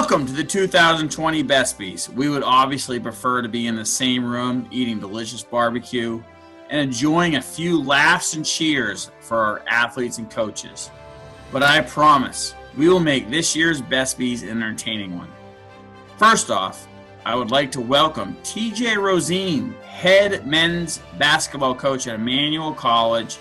Welcome to the 2020 BESPYs. We would obviously prefer to be in the same room eating delicious barbecue and enjoying a few laughs and cheers for our athletes and coaches. But I promise, we will make this year's BESPYs an entertaining one. First off, I would like to welcome TJ Rosene, head men's basketball coach at Emmanuel College.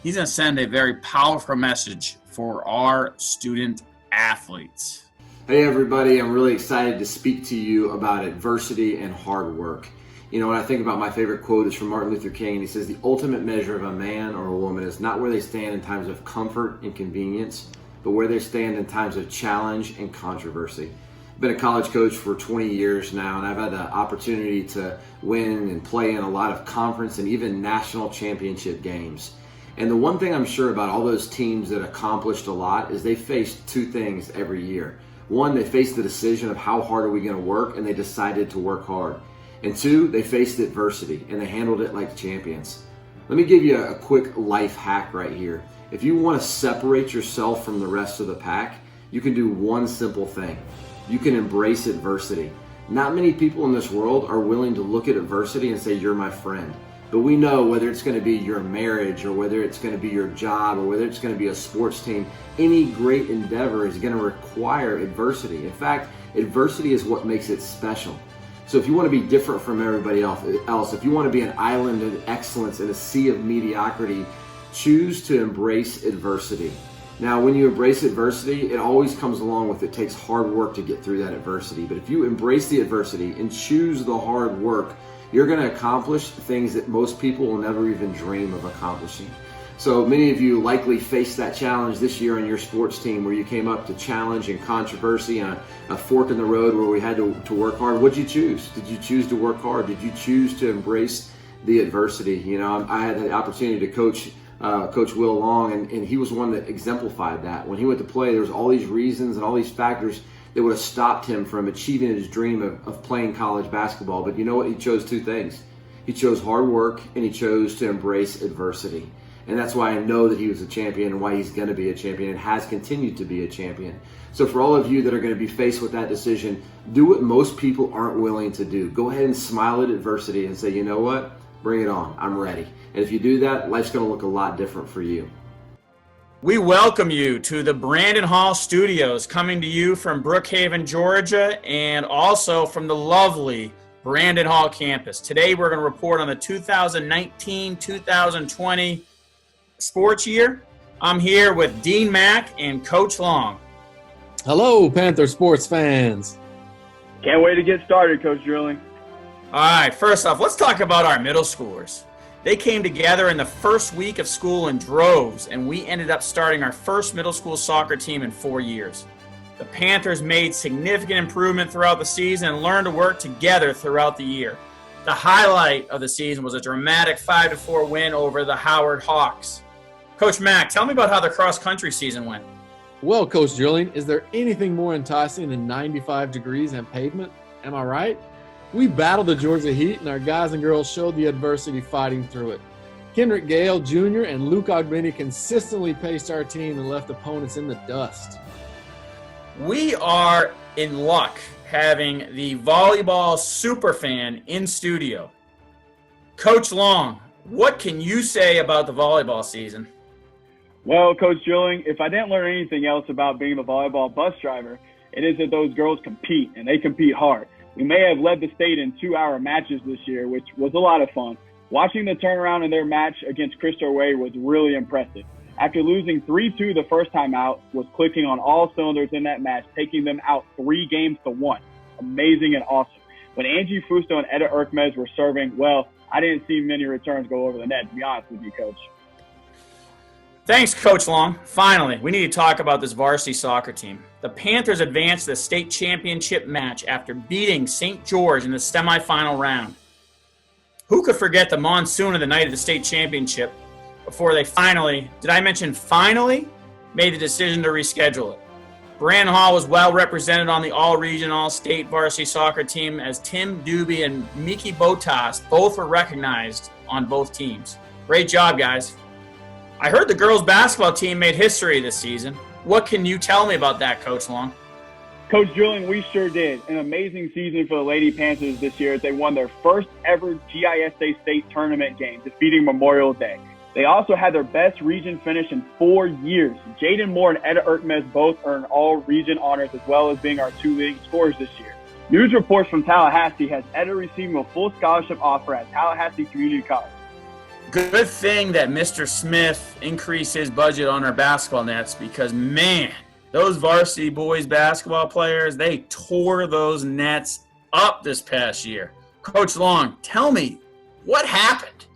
He's going to send a very powerful message for our student athletes. Hey everybody, I'm really excited to speak to you about adversity and hard work. You know, when I think about my favorite quote is from Martin Luther King. He says, the ultimate measure of a man or a woman is not where they stand in times of comfort and convenience, but where they stand in times of challenge and controversy. I've been a college coach for 20 years now, and I've had the opportunity to win and play in a lot of conference and even national championship games. And the one thing I'm sure about all those teams that accomplished a lot is they faced two things every year. One, they faced the decision of how hard are we going to work, and they decided to work hard. And two, they faced adversity, and they handled it like champions. Let me give you a quick life hack right here. If you want to separate yourself from the rest of the pack, you can do one simple thing. You can embrace adversity. Not many people in this world are willing to look at adversity and say, you're my friend. But we know whether it's going to be your marriage or whether it's going to be your job or whether it's going to be a sports team, any great endeavor is going to require adversity. In fact, adversity is what makes it special. So if you want to be different from everybody else, if you want to be an island of excellence in a sea of mediocrity, choose to embrace adversity. Now, when you embrace adversity, it always comes along with it takes hard work to get through that adversity. But if you embrace the adversity and choose the hard work, you're going to accomplish things that most people will never even dream of accomplishing. So many of you likely faced that challenge this year on your sports team where you came up to challenge and controversy and a fork in the road where we had to work hard. What did you choose? Did you choose to work hard? Did you choose to embrace the adversity? You know, I had the opportunity to coach Coach Will Long, and he was one that exemplified that. When he went to play, there was all these reasons and all these factors that would have stopped him from achieving his dream of playing college basketball. But you know what? He chose two things. He chose hard work, and he chose to embrace adversity. And that's why I know that he was a champion and why he's going to be a champion and has continued to be a champion. So for all of you that are going to be faced with that decision, do what most people aren't willing to do. Go ahead and smile at adversity and say, you know what? Bring it on. I'm ready. And if you do that, life's going to look a lot different for you. We welcome you to the Brandon Hall Studios, coming to you from Brookhaven, Georgia, and also from the lovely Brandon Hall campus. Today we're going to report on the 2019-2020 sports year. I'm here with Dean Mack and Coach Long. Hello, Panther sports fans. Can't wait to get started, Coach Drilling. All right, first off, let's talk about our middle schoolers. They came together in the first week of school in droves, and we ended up starting our first middle school soccer team in 4 years. The Panthers made significant improvement throughout the season and learned to work together throughout the year. The highlight of the season was a dramatic 5-4 win over the Howard Hawks. Coach Mack, tell me about how the cross-country season went. Well, Coach Drilling, is there anything more enticing than 95 degrees and pavement? Am I right? We battled the Georgia heat, and our guys and girls showed the adversity fighting through it. Kendrick Gale Jr. and Luke Ogbeni consistently paced our team and left opponents in the dust. We are in luck having the volleyball superfan in studio. Coach Long, what can you say about the volleyball season? Well, Coach Drilling, if I didn't learn anything else about being a volleyball bus driver, it is that those girls compete, and they compete hard. We may have led the state in 2-hour matches this year, which was a lot of fun. Watching the turnaround in their match against Crystal Way was really impressive. After losing 3-2 the first time out, was clicking on all cylinders in that match, taking them out 3-1. Amazing and awesome. When Angie Fusto and Etta Erkmez were serving, well, I didn't see many returns go over the net, to be honest with you, Coach. Thanks, Coach Long. Finally, we need to talk about this varsity soccer team. The Panthers advanced to the state championship match after beating St. George in the semifinal round. Who could forget the monsoon of the night of the state championship before they finally, did I mention finally, made the decision to reschedule it? Brandon Hall was well represented on the all-region, all-state varsity soccer team as Tim Doobie and Miki Botas both were recognized on both teams. Great job, guys. I heard the girls basketball team made history this season. What can you tell me about that, Coach Long? Coach Drilling, we sure did. An amazing season for the Lady Panthers this year as they won their first ever GISA state tournament game, defeating Memorial Day. They also had their best region finish in 4 years. Jaden Moore and Etta Erkmez both earned all region honors as well as being our 2 leading scorers this year. News reports from Tallahassee has Etta receiving a full scholarship offer at Tallahassee Community College. Good thing that Mr. Smith increased his budget on our basketball nets because, man, those varsity boys basketball players, they tore those nets up this past year. Coach Long, tell me, what happened?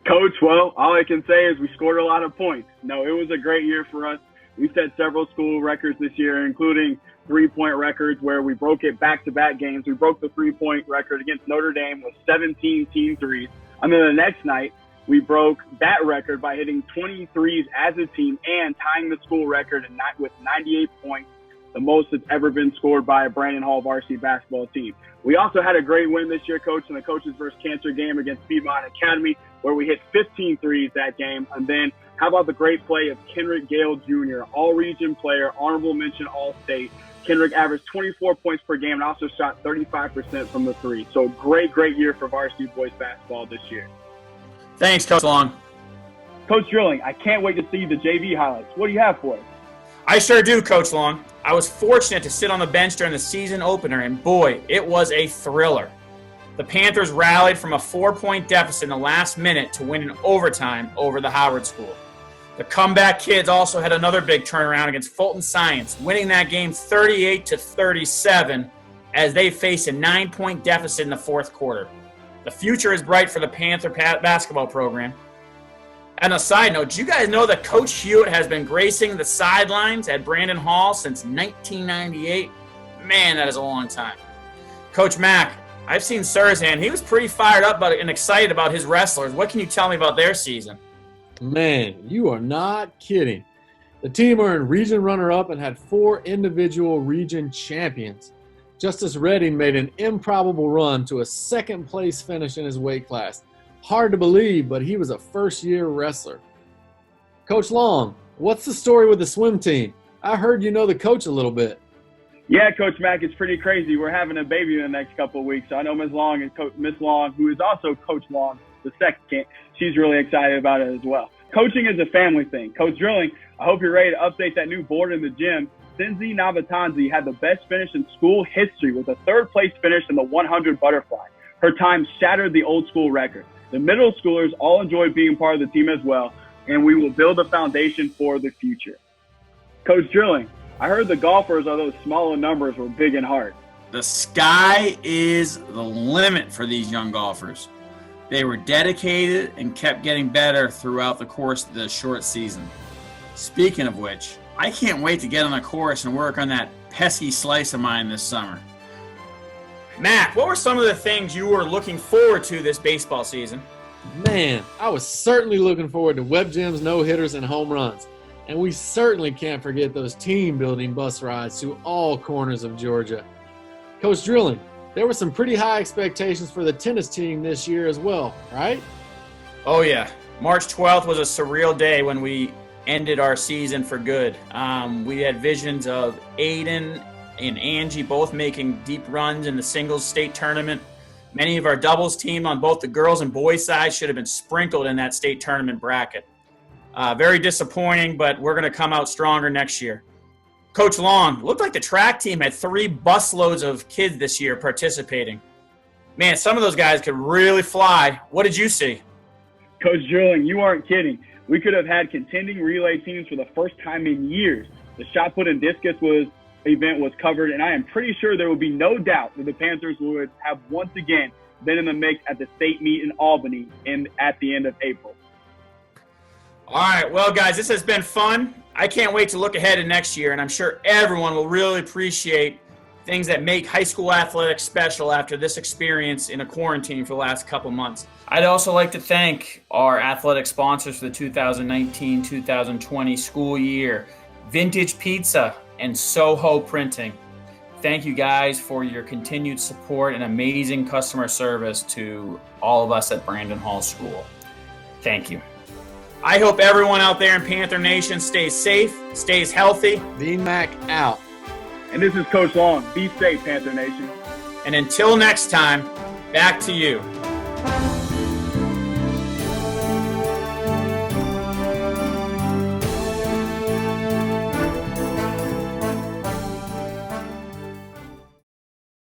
Coach, well, all I can say is we scored a lot of points. No, it was a great year for us. We set several school records this year, including three-point records where we broke it back-to-back games. We broke the three-point record against Notre Dame with 17 team threes. And then the next night, we broke that record by hitting 23s as a team and tying the school record with 98 points, the most that's ever been scored by a Brandon Hall varsity basketball team. We also had a great win this year, Coach, in the Coaches vs. Cancer game against Piedmont Academy, where we hit 15 threes that game. And then how about the great play of Kendrick Gale Jr., all-region player, honorable mention All-State. Kendrick averaged 24 points per game and also shot 35% from the three. So great year for varsity boys basketball this year. Thanks, Coach Long. Coach Drilling, I can't wait to see the JV highlights. What do you have for us? I sure do, Coach Long. I was fortunate to sit on the bench during the season opener, and boy, it was a thriller. The Panthers rallied from a 4-point deficit in the last minute to win in overtime over the Howard School. The comeback kids also had another big turnaround against Fulton Science, winning that game 38-37 as they faced a 9-point deficit in the fourth quarter. The future is bright for the Panther basketball program. And a side note, do you guys know that Coach Hewitt has been gracing the sidelines at Brandon Hall since 1998? Man, that is a long time. Coach Mack, I've seen Surzan. He was pretty fired up and excited about his wrestlers. What can you tell me about their season? Man, you are not kidding. The team earned region runner-up and had 4 individual region champions. Justice Redding made an improbable run to a second-place finish in his weight class. Hard to believe, but he was a first-year wrestler. Coach Long, what's the story with the swim team? I heard you know the coach a little bit. Yeah, Coach Mack, it's pretty crazy. We're having a baby in the next couple of weeks. So I know Ms. Long and Miss Long, who is also Coach Long, the second, she's really excited about it as well. Coaching is a family thing. Coach Drilling, I hope you're ready to update that new board in the gym. Cindy Navatanzi had the best finish in school history with a third-place finish in the 100 butterfly. Her time shattered the old school record. The middle schoolers all enjoyed being part of the team as well, and we will build a foundation for the future. Coach Drilling, I heard the golfers, although small in numbers, were big in heart. The sky is the limit for these young golfers. They were dedicated and kept getting better throughout the course of the short season. Speaking of which, I can't wait to get on the course and work on that pesky slice of mine this summer. Matt, what were some of the things you were looking forward to this baseball season? Man, I was certainly looking forward to Web Gym's no-hitters and home runs. And we certainly can't forget those team-building bus rides to all corners of Georgia. Coach Drilling, there were some pretty high expectations for the tennis team this year as well, right? Oh, yeah. March 12th was a surreal day when we ended our season for good. We had visions of Aiden and Angie both making deep runs in the singles state tournament. Many of our doubles team on both the girls and boys side should have been sprinkled in that state tournament bracket. Very disappointing, but we're going to come out stronger next year. Coach Long, looked like the track team had 3 busloads of kids this year participating. Man, some of those guys could really fly. What did you see? Coach Drilling, you aren't kidding. We could have had contending relay teams for the first time in years. The shot put and discus event was covered, and I am pretty sure there will be no doubt that the Panthers would have once again been in the mix at the state meet in Albany at the end of April. All right, well, guys, this has been fun. I can't wait to look ahead to next year, and I'm sure everyone will really appreciate things that make high school athletics special after this experience in a quarantine for the last couple months. I'd also like to thank our athletic sponsors for the 2019-2020 school year, Vintage Pizza and Soho Printing. Thank you guys for your continued support and amazing customer service to all of us at Brandon Hall School. Thank you. I hope everyone out there in Panther Nation stays safe, stays healthy. V-Mac out. And this is Coach Long. Be safe, Panther Nation. And until next time, back to you.